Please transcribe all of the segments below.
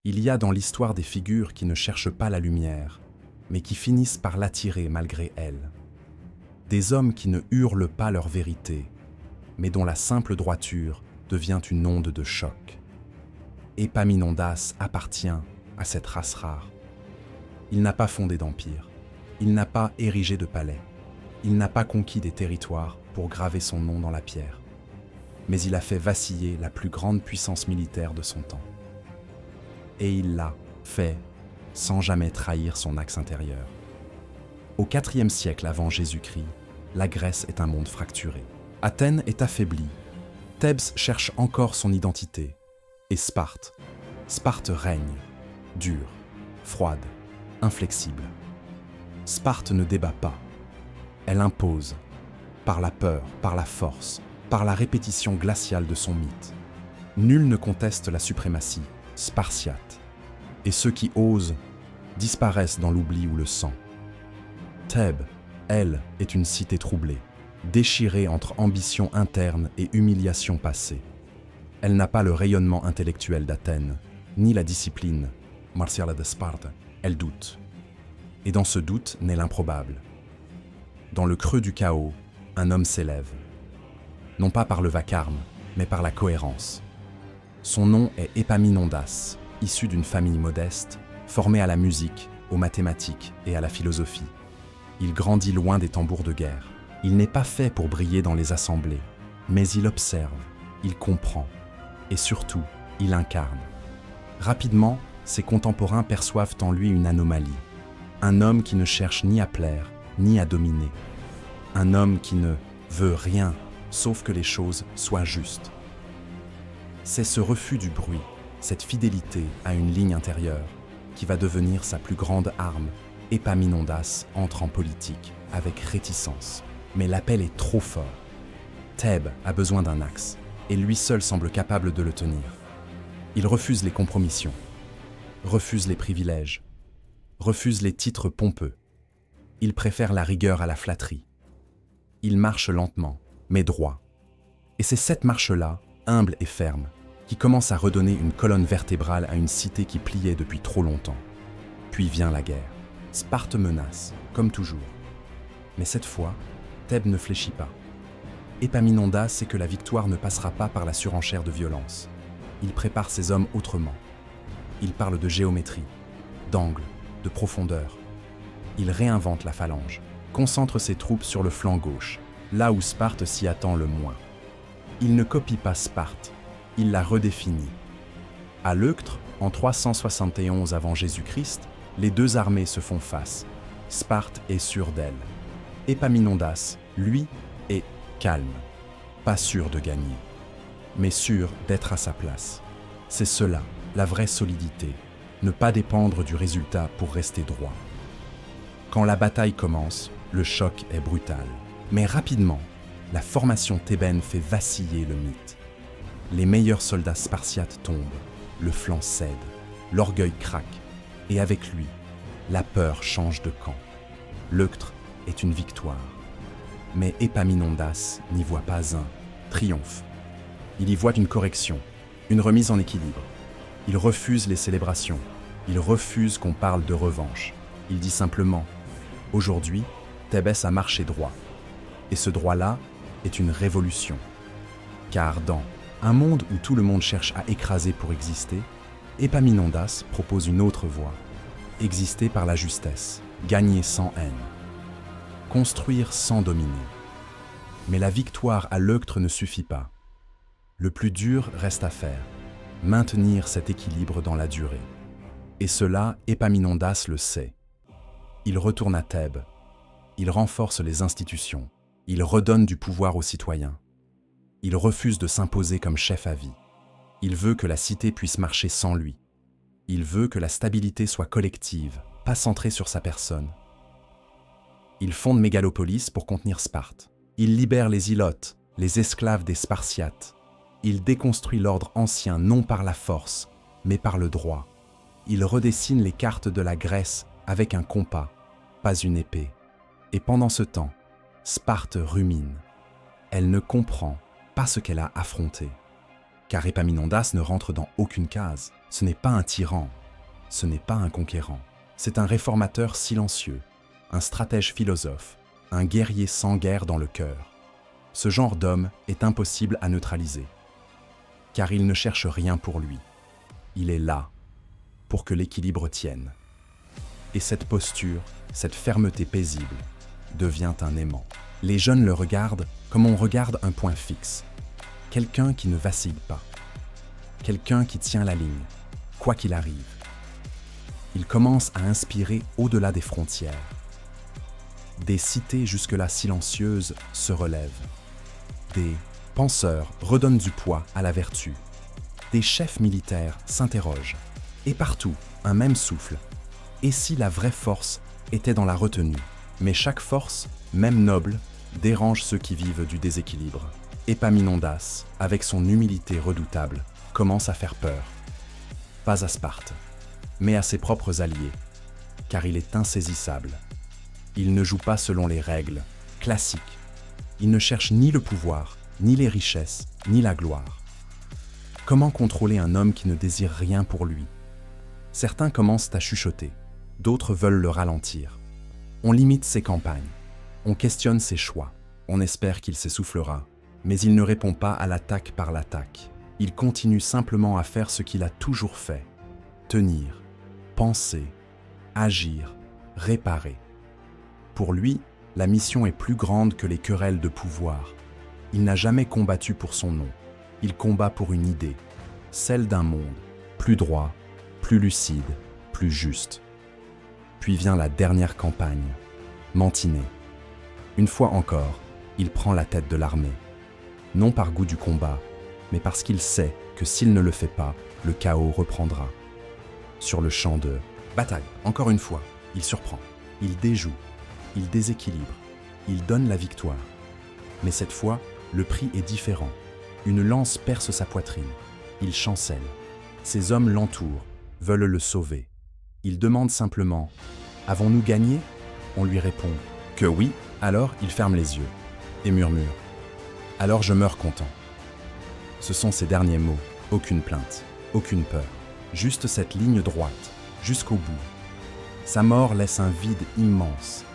Il y a dans l'histoire des figures qui ne cherchent pas la lumière, mais qui finissent par l'attirer malgré elle. Des hommes qui ne hurlent pas leur vérité, mais dont la simple droiture devient une onde de choc. Épaminondas appartient à cette race rare. Il n'a pas fondé d'empire, il n'a pas érigé de palais, il n'a pas conquis des territoires pour graver son nom dans la pierre, mais il a fait vaciller la plus grande puissance militaire de son temps. Et il l'a fait sans jamais trahir son axe intérieur. Au IVe siècle avant Jésus-Christ, la Grèce est un monde fracturé. Athènes est affaiblie, Thèbes cherche encore son identité, et Sparte règne, dure, froide, inflexible. Sparte ne débat pas, elle impose, par la peur, par la force, par la répétition glaciale de son mythe. Nul ne conteste la suprématie spartiate, et ceux qui osent disparaissent dans l'oubli ou le sang. Thèbes, elle, est une cité troublée, déchirée entre ambition interne et humiliation passée. Elle n'a pas le rayonnement intellectuel d'Athènes, ni la discipline martiale de Sparte. Elle doute. Et dans ce doute naît l'improbable. Dans le creux du chaos, un homme s'élève. Non pas par le vacarme, mais par la cohérence. Son nom est Épaminondas, issu d'une famille modeste, formé à la musique, aux mathématiques et à la philosophie. Il grandit loin des tambours de guerre. Il n'est pas fait pour briller dans les assemblées, mais il observe, il comprend, et surtout, il incarne. Rapidement, ses contemporains perçoivent en lui une anomalie. Un homme qui ne cherche ni à plaire, ni à dominer. Un homme qui ne veut rien, sauf que les choses soient justes. C'est ce refus du bruit, cette fidélité à une ligne intérieure, qui va devenir sa plus grande arme. Épaminondas entre en politique avec réticence. Mais l'appel est trop fort. Thèbes a besoin d'un axe, et lui seul semble capable de le tenir. Il refuse les compromissions, refuse les privilèges, refuse les titres pompeux. Il préfère la rigueur à la flatterie. Il marche lentement, mais droit. Et c'est cette marche-là, humble et ferme, qui commence à redonner une colonne vertébrale à une cité qui pliait depuis trop longtemps. Puis vient la guerre. Sparte menace, comme toujours. Mais cette fois, Thèbes ne fléchit pas. Épaminondas sait que la victoire ne passera pas par la surenchère de violence. Il prépare ses hommes autrement. Il parle de géométrie, d'angle, de profondeur. Il réinvente la phalange, concentre ses troupes sur le flanc gauche, là où Sparte s'y attend le moins. Il ne copie pas Sparte, il la redéfinit. À Leuctre, en 371 avant Jésus-Christ, les deux armées se font face. Sparte est sûre d'elle. Épaminondas, lui, est calme, pas sûr de gagner, mais sûr d'être à sa place. C'est cela, la vraie solidité, ne pas dépendre du résultat pour rester droit. Quand la bataille commence, le choc est brutal. Mais rapidement, la formation thébaine fait vaciller le mythe. Les meilleurs soldats spartiates tombent, le flanc cède, l'orgueil craque, et avec lui, la peur change de camp. Leuctre est une victoire. Mais Épaminondas n'y voit pas un triomphe. Il y voit une correction, une remise en équilibre. Il refuse les célébrations, il refuse qu'on parle de revanche. Il dit simplement « Aujourd'hui, Thèbes a marché droit. » Et ce droit-là est une révolution. Car dans un monde où tout le monde cherche à écraser pour exister, Épaminondas propose une autre voie. Exister par la justesse, gagner sans haine, construire sans dominer. Mais la victoire à Leuctre ne suffit pas. Le plus dur reste à faire, maintenir cet équilibre dans la durée. Et cela, Épaminondas le sait. Il retourne à Thèbes, il renforce les institutions, il redonne du pouvoir aux citoyens. Il refuse de s'imposer comme chef à vie. Il veut que la cité puisse marcher sans lui. Il veut que la stabilité soit collective, pas centrée sur sa personne. Il fonde Mégalopolis pour contenir Sparte. Il libère les Ilotes, les esclaves des Spartiates. Il déconstruit l'ordre ancien non par la force, mais par le droit. Il redessine les cartes de la Grèce avec un compas, pas une épée. Et pendant ce temps, Sparte rumine. Elle ne comprend pas ce qu'elle a affronté. car Épaminondas ne rentre dans aucune case. Ce n'est pas un tyran, ce n'est pas un conquérant. C'est un réformateur silencieux, un stratège philosophe, un guerrier sans guerre dans le cœur. Ce genre d'homme est impossible à neutraliser, car il ne cherche rien pour lui. Il est là, pour que l'équilibre tienne. Et cette posture, cette fermeté paisible, devient un aimant. Les jeunes le regardent comme on regarde un point fixe. Quelqu'un qui ne vacille pas. Quelqu'un qui tient la ligne, quoi qu'il arrive. Il commence à inspirer au-delà des frontières. Des cités jusque-là silencieuses se relèvent. Des penseurs redonnent du poids à la vertu. Des chefs militaires s'interrogent. Et partout, un même souffle. Et si la vraie force était dans la retenue? Mais chaque force, même noble, dérange ceux qui vivent du déséquilibre. Épaminondas, avec son humilité redoutable, commence à faire peur. Pas à Sparte, mais à ses propres alliés, car il est insaisissable. Il ne joue pas selon les règles classiques. Il ne cherche ni le pouvoir, ni les richesses, ni la gloire. Comment contrôler un homme qui ne désire rien pour lui? Certains commencent à chuchoter, d'autres veulent le ralentir. On limite ses campagnes, on questionne ses choix, on espère qu'il s'essoufflera, mais il ne répond pas à l'attaque par l'attaque. Il continue simplement à faire ce qu'il a toujours fait, tenir, penser, agir, réparer. Pour lui, la mission est plus grande que les querelles de pouvoir. Il n'a jamais combattu pour son nom, il combat pour une idée, celle d'un monde plus droit, plus lucide, plus juste. Puis vient la dernière campagne, Mantinée. Une fois encore, il prend la tête de l'armée. Non par goût du combat, mais parce qu'il sait que s'il ne le fait pas, le chaos reprendra. Sur le champ de bataille, encore une fois, il surprend, il déjoue, il déséquilibre, il donne la victoire. Mais cette fois, le prix est différent. Une lance perce sa poitrine. Il chancelle. Ses hommes l'entourent, veulent le sauver. Il demande simplement « Avons-nous gagné ?» On lui répond que oui, alors il ferme les yeux et murmure « Alors je meurs content ». Ce sont ses derniers mots, aucune plainte, aucune peur, juste cette ligne droite, jusqu'au bout. Sa mort laisse un vide immense.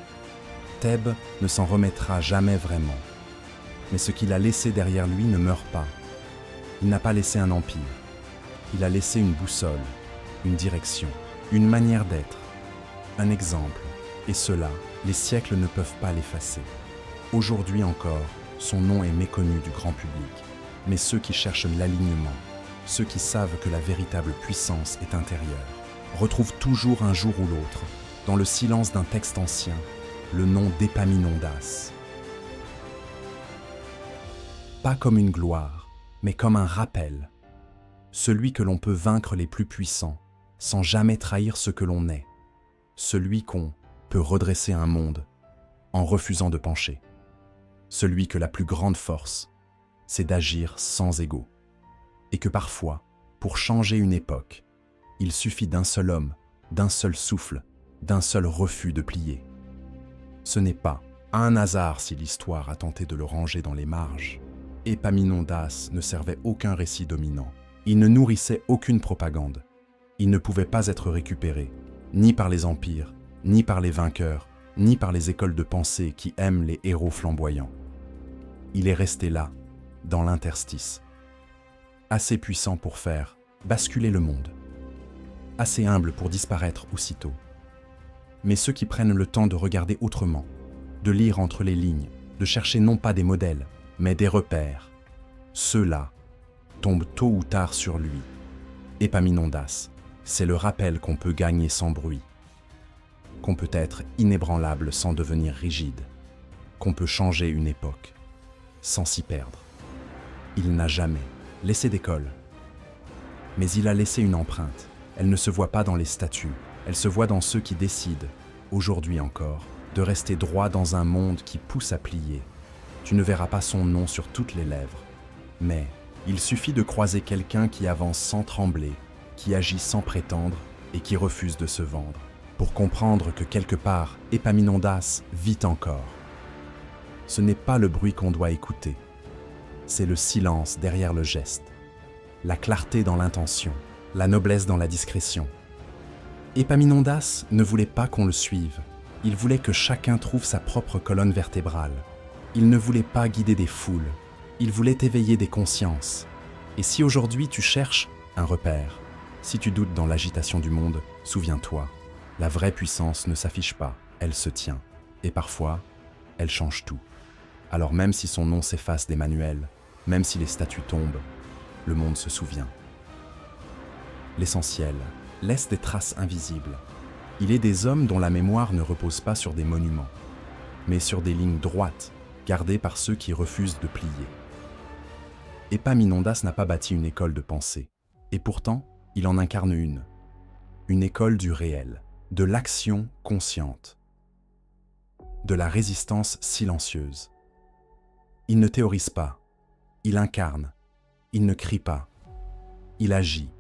Thèbes ne s'en remettra jamais vraiment. Mais ce qu'il a laissé derrière lui ne meurt pas. Il n'a pas laissé un empire. Il a laissé une boussole, une direction, une manière d'être, un exemple. Et cela, les siècles ne peuvent pas l'effacer. Aujourd'hui encore, son nom est méconnu du grand public. Mais ceux qui cherchent l'alignement, ceux qui savent que la véritable puissance est intérieure, retrouvent toujours un jour ou l'autre, dans le silence d'un texte ancien, le nom d'Épaminondas. Pas comme une gloire, mais comme un rappel. Celui que l'on peut vaincre les plus puissants, sans jamais trahir ce que l'on est. Celui qu'on peut redresser un monde, en refusant de pencher. Celui que la plus grande force, c'est d'agir sans ego. Et que parfois, pour changer une époque, il suffit d'un seul homme, d'un seul souffle, d'un seul refus de plier. Ce n'est pas un hasard si l'histoire a tenté de le ranger dans les marges. Épaminondas ne servait aucun récit dominant. Il ne nourrissait aucune propagande. Il ne pouvait pas être récupéré, ni par les empires, ni par les vainqueurs, ni par les écoles de pensée qui aiment les héros flamboyants. Il est resté là, dans l'interstice, assez puissant pour faire basculer le monde, assez humble pour disparaître aussitôt. Mais ceux qui prennent le temps de regarder autrement, de lire entre les lignes, de chercher non pas des modèles, mais des repères, ceux-là tombent tôt ou tard sur lui. Épaminondas, c'est le rappel qu'on peut gagner sans bruit, qu'on peut être inébranlable sans devenir rigide, qu'on peut changer une époque sans s'y perdre. Il n'a jamais laissé d'école, mais il a laissé une empreinte. Elle ne se voit pas dans les statues, elle se voit dans ceux qui décident, aujourd'hui encore, de rester droit dans un monde qui pousse à plier. Tu ne verras pas son nom sur toutes les lèvres, mais il suffit de croiser quelqu'un qui avance sans trembler, qui agit sans prétendre et qui refuse de se vendre, pour comprendre que quelque part, Épaminondas vit encore. Ce n'est pas le bruit qu'on doit écouter, c'est le silence derrière le geste, la clarté dans l'intention, la noblesse dans la discrétion. Épaminondas ne voulait pas qu'on le suive. Il voulait que chacun trouve sa propre colonne vertébrale. Il ne voulait pas guider des foules. Il voulait éveiller des consciences. Et si aujourd'hui tu cherches un repère, si tu doutes dans l'agitation du monde, souviens-toi, la vraie puissance ne s'affiche pas, elle se tient. Et parfois, elle change tout. Alors même si son nom s'efface des manuels, même si les statues tombent, le monde se souvient. L'essentiel laisse des traces invisibles. Il est des hommes dont la mémoire ne repose pas sur des monuments, mais sur des lignes droites, gardées par ceux qui refusent de plier. Épaminondas n'a pas bâti une école de pensée, et pourtant, il en incarne une école du réel, de l'action consciente, de la résistance silencieuse. Il ne théorise pas, il incarne, il ne crie pas, il agit.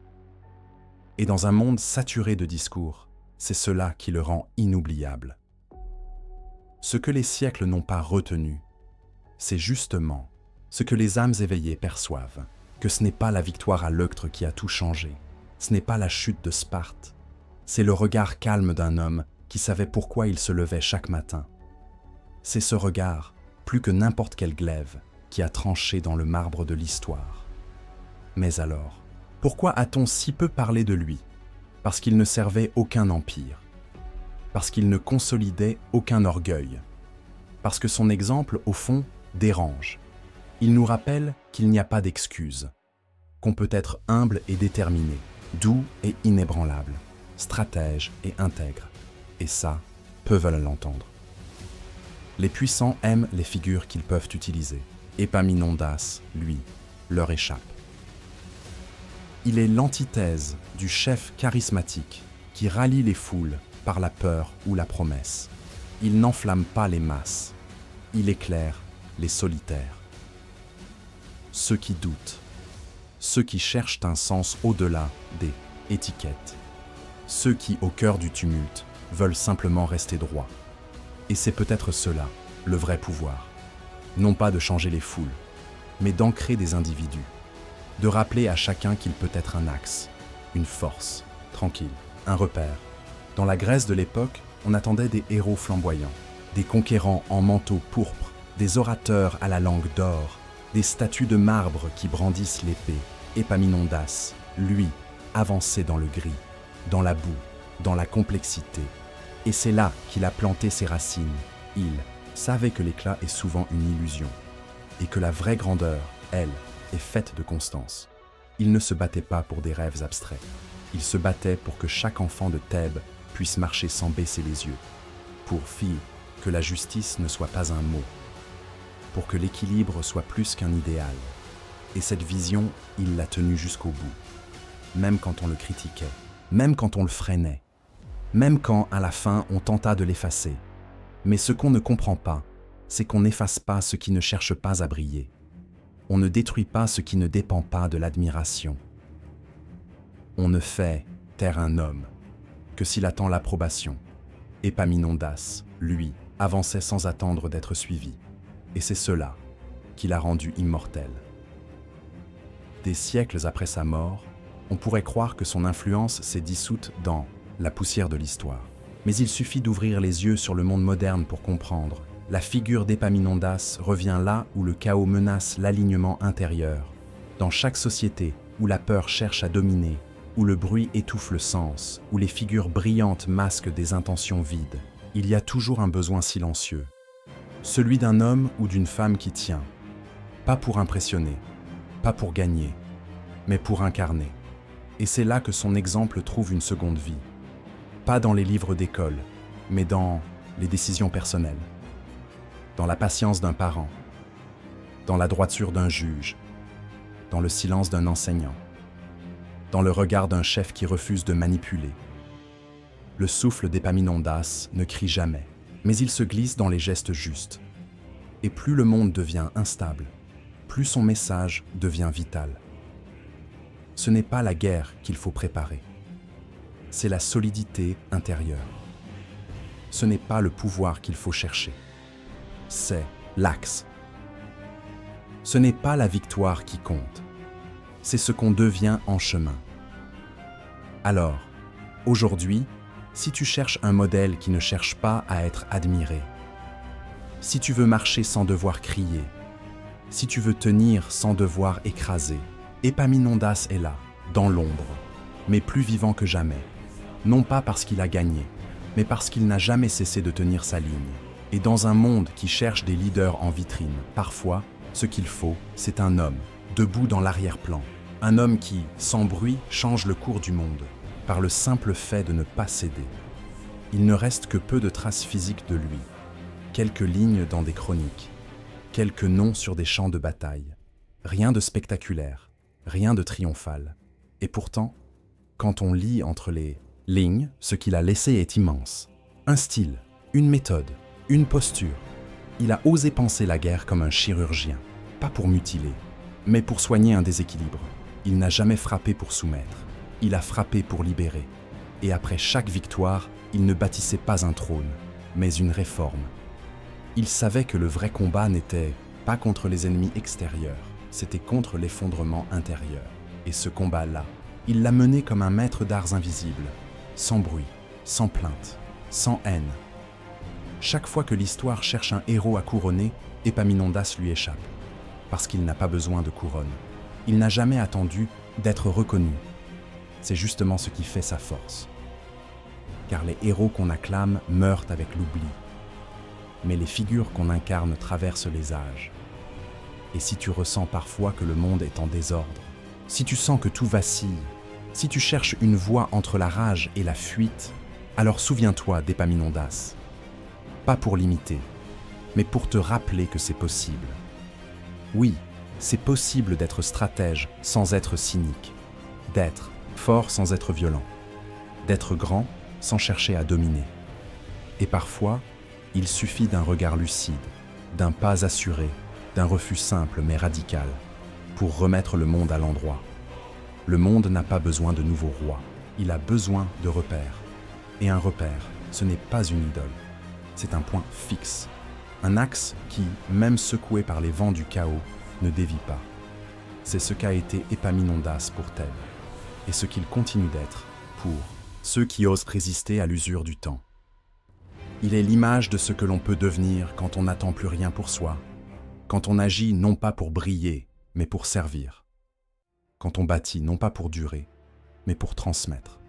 Et dans un monde saturé de discours, c'est cela qui le rend inoubliable. Ce que les siècles n'ont pas retenu, c'est justement ce que les âmes éveillées perçoivent, que ce n'est pas la victoire à Leuctre qui a tout changé, ce n'est pas la chute de Sparte, c'est le regard calme d'un homme qui savait pourquoi il se levait chaque matin. C'est ce regard, plus que n'importe quel glaive, qui a tranché dans le marbre de l'histoire. Mais alors, pourquoi a-t-on si peu parlé de lui? Parce qu'il ne servait aucun empire, parce qu'il ne consolidait aucun orgueil, parce que son exemple, au fond, dérange. Il nous rappelle qu'il n'y a pas d'excuse, qu'on peut être humble et déterminé, doux et inébranlable, stratège et intègre. Et ça, peu veulent l'entendre. Les puissants aiment les figures qu'ils peuvent utiliser. Épaminondas, lui, leur échappe. Il est l'antithèse du chef charismatique qui rallie les foules par la peur ou la promesse. Il n'enflamme pas les masses, il éclaire les solitaires. Ceux qui doutent, ceux qui cherchent un sens au-delà des étiquettes, ceux qui, au cœur du tumulte, veulent simplement rester droits. Et c'est peut-être cela, le vrai pouvoir. Non pas de changer les foules, mais d'ancrer des individus, de rappeler à chacun qu'il peut être un axe, une force, tranquille, un repère. Dans la Grèce de l'époque, on attendait des héros flamboyants, des conquérants en manteau pourpre, des orateurs à la langue d'or, des statues de marbre qui brandissent l'épée. Épaminondas, lui, avançait dans le gris, dans la boue, dans la complexité. Et c'est là qu'il a planté ses racines. Il savait que l'éclat est souvent une illusion, et que la vraie grandeur, elle, est faite de constance. Il ne se battait pas pour des rêves abstraits. Il se battait pour que chaque enfant de Thèbes puisse marcher sans baisser les yeux, pour que la justice ne soit pas un mot, pour que l'équilibre soit plus qu'un idéal. Et cette vision, il l'a tenue jusqu'au bout, même quand on le critiquait, même quand on le freinait, même quand, à la fin, on tenta de l'effacer. Mais ce qu'on ne comprend pas, c'est qu'on n'efface pas ce qui ne cherche pas à briller. On ne détruit pas ce qui ne dépend pas de l'admiration. On ne fait taire un homme que s'il attend l'approbation. Épaminondas, lui, avançait sans attendre d'être suivi. Et c'est cela qui l'a rendu immortel. Des siècles après sa mort, on pourrait croire que son influence s'est dissoute dans la poussière de l'histoire. Mais il suffit d'ouvrir les yeux sur le monde moderne pour comprendre. La figure d'Épaminondas revient là où le chaos menace l'alignement intérieur. Dans chaque société où la peur cherche à dominer, où le bruit étouffe le sens, où les figures brillantes masquent des intentions vides, il y a toujours un besoin silencieux. Celui d'un homme ou d'une femme qui tient, pas pour impressionner, pas pour gagner, mais pour incarner. Et c'est là que son exemple trouve une seconde vie. Pas dans les livres d'école, mais dans les décisions personnelles, dans la patience d'un parent, dans la droiture d'un juge, dans le silence d'un enseignant, dans le regard d'un chef qui refuse de manipuler. Le souffle d'Épaminondas ne crie jamais, mais il se glisse dans les gestes justes. Et plus le monde devient instable, plus son message devient vital. Ce n'est pas la guerre qu'il faut préparer, c'est la solidité intérieure. Ce n'est pas le pouvoir qu'il faut chercher, c'est l'axe. Ce n'est pas la victoire qui compte, c'est ce qu'on devient en chemin. Alors, aujourd'hui, si tu cherches un modèle qui ne cherche pas à être admiré, si tu veux marcher sans devoir crier, si tu veux tenir sans devoir écraser, Épaminondas est là, dans l'ombre, mais plus vivant que jamais, non pas parce qu'il a gagné, mais parce qu'il n'a jamais cessé de tenir sa ligne. Et dans un monde qui cherche des leaders en vitrine, parfois, ce qu'il faut, c'est un homme, debout dans l'arrière-plan. Un homme qui, sans bruit, change le cours du monde, par le simple fait de ne pas céder. Il ne reste que peu de traces physiques de lui, quelques lignes dans des chroniques, quelques noms sur des champs de bataille. Rien de spectaculaire, rien de triomphal. Et pourtant, quand on lit entre les lignes, ce qu'il a laissé est immense. Un style, une méthode, une posture. Il a osé penser la guerre comme un chirurgien, pas pour mutiler, mais pour soigner un déséquilibre. Il n'a jamais frappé pour soumettre, il a frappé pour libérer. Et après chaque victoire, il ne bâtissait pas un trône, mais une réforme. Il savait que le vrai combat n'était pas contre les ennemis extérieurs, c'était contre l'effondrement intérieur. Et ce combat-là, il l'a mené comme un maître d'arts invisible, sans bruit, sans plainte, sans haine. Chaque fois que l'histoire cherche un héros à couronner, Épaminondas lui échappe, parce qu'il n'a pas besoin de couronne. Il n'a jamais attendu d'être reconnu. C'est justement ce qui fait sa force. Car les héros qu'on acclame meurent avec l'oubli. Mais les figures qu'on incarne traversent les âges. Et si tu ressens parfois que le monde est en désordre, si tu sens que tout vacille, si tu cherches une voie entre la rage et la fuite, alors souviens-toi d'Épaminondas. Pas pour l'imiter, mais pour te rappeler que c'est possible. Oui, c'est possible d'être stratège sans être cynique, d'être fort sans être violent, d'être grand sans chercher à dominer. Et parfois, il suffit d'un regard lucide, d'un pas assuré, d'un refus simple mais radical, pour remettre le monde à l'endroit. Le monde n'a pas besoin de nouveaux rois, il a besoin de repères. Et un repère, ce n'est pas une idole, c'est un point fixe, un axe qui, même secoué par les vents du chaos, ne dévie pas. C'est ce qu'a été Épaminondas pour Thèbes, et ce qu'il continue d'être pour ceux qui osent résister à l'usure du temps. Il est l'image de ce que l'on peut devenir quand on n'attend plus rien pour soi, quand on agit non pas pour briller, mais pour servir, quand on bâtit non pas pour durer, mais pour transmettre,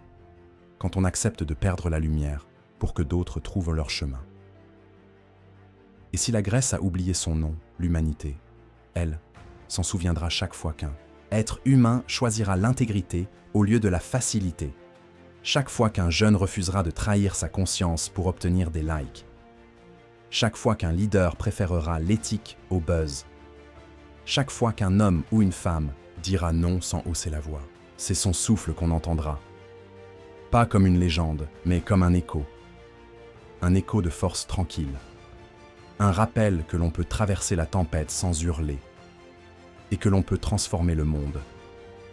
quand on accepte de perdre la lumière pour que d'autres trouvent leur chemin. Et si la Grèce a oublié son nom, l'humanité, elle s'en souviendra chaque fois qu'un être humain choisira l'intégrité au lieu de la facilité, chaque fois qu'un jeune refusera de trahir sa conscience pour obtenir des likes, chaque fois qu'un leader préférera l'éthique au buzz, chaque fois qu'un homme ou une femme dira non sans hausser la voix, c'est son souffle qu'on entendra. Pas comme une légende, mais comme un écho de force tranquille. Un rappel que l'on peut traverser la tempête sans hurler et que l'on peut transformer le monde,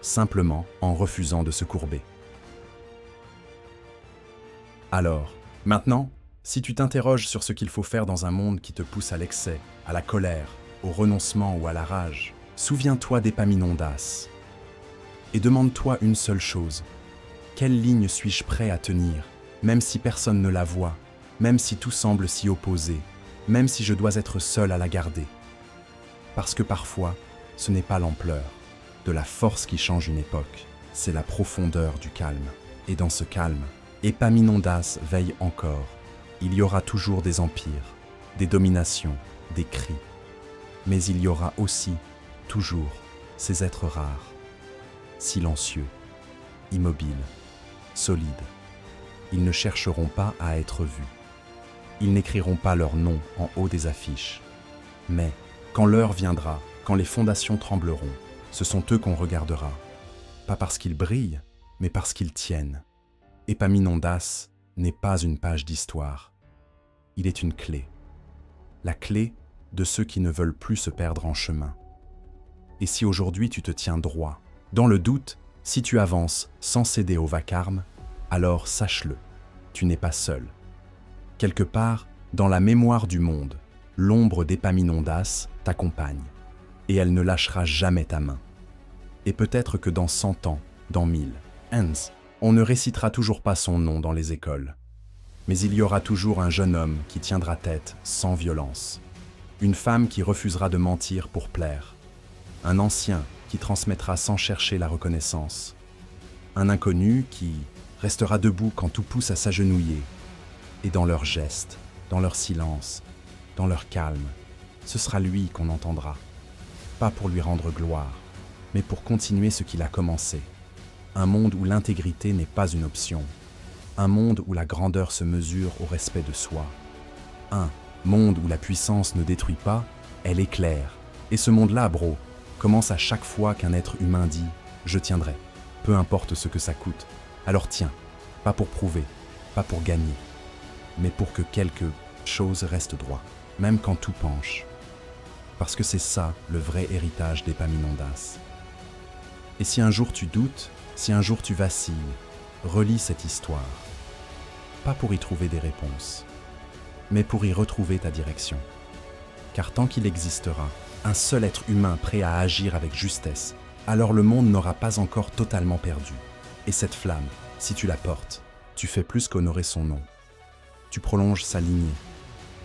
simplement en refusant de se courber. Alors, maintenant, si tu t'interroges sur ce qu'il faut faire dans un monde qui te pousse à l'excès, à la colère, au renoncement ou à la rage, souviens-toi d'Épaminondas et demande-toi une seule chose. Quelle ligne suis-je prêt à tenir, même si personne ne la voit, même si tout semble s'y opposer, même si je dois être seul à la garder? Parce que parfois, ce n'est pas l'ampleur de la force qui change une époque, c'est la profondeur du calme. Et dans ce calme, Épaminondas veille encore. Il y aura toujours des empires, des dominations, des cris. Mais il y aura aussi, toujours, ces êtres rares, silencieux, immobiles, solides. Ils ne chercheront pas à être vus. Ils n'écriront pas leur nom en haut des affiches. Mais, quand l'heure viendra, quand les fondations trembleront, ce sont eux qu'on regardera. Pas parce qu'ils brillent, mais parce qu'ils tiennent. Épaminondas n'est pas une page d'histoire. Il est une clé. La clé de ceux qui ne veulent plus se perdre en chemin. Et si aujourd'hui tu te tiens droit, dans le doute, si tu avances sans céder au vacarme, alors sache-le, tu n'es pas seul. Quelque part, dans la mémoire du monde, l'ombre d'Épaminondas t'accompagne, et elle ne lâchera jamais ta main. Et peut-être que dans 100 ans, dans 1000 ans, on ne récitera toujours pas son nom dans les écoles. Mais il y aura toujours un jeune homme qui tiendra tête sans violence. Une femme qui refusera de mentir pour plaire. Un ancien qui transmettra sans chercher la reconnaissance. Un inconnu qui restera debout quand tout pousse à s'agenouiller. Et dans leurs gestes, dans leur silence, dans leur calme, ce sera lui qu'on entendra. Pas pour lui rendre gloire, mais pour continuer ce qu'il a commencé. Un monde où l'intégrité n'est pas une option. Un monde où la grandeur se mesure au respect de soi. Un monde où la puissance ne détruit pas, elle éclaire. Et ce monde-là, bro, commence à chaque fois qu'un être humain dit « je tiendrai », peu importe ce que ça coûte. Alors tiens, pas pour prouver, pas pour gagner, mais pour que quelque chose reste droit, même quand tout penche. Parce que c'est ça le vrai héritage d'Épaminondas. Et si un jour tu doutes, si un jour tu vacilles, relis cette histoire. Pas pour y trouver des réponses, mais pour y retrouver ta direction. Car tant qu'il existera un seul être humain prêt à agir avec justesse, alors le monde n'aura pas encore totalement perdu. Et cette flamme, si tu la portes, tu fais plus qu'honorer son nom. Tu prolonges sa lignée.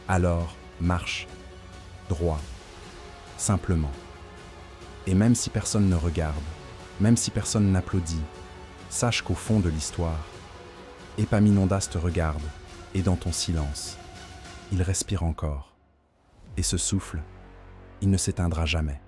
Alors, marche, droit, simplement. Et même si personne ne regarde, même si personne n'applaudit, sache qu'au fond de l'histoire, Épaminondas te regarde, et dans ton silence, il respire encore. Et ce souffle, il ne s'éteindra jamais.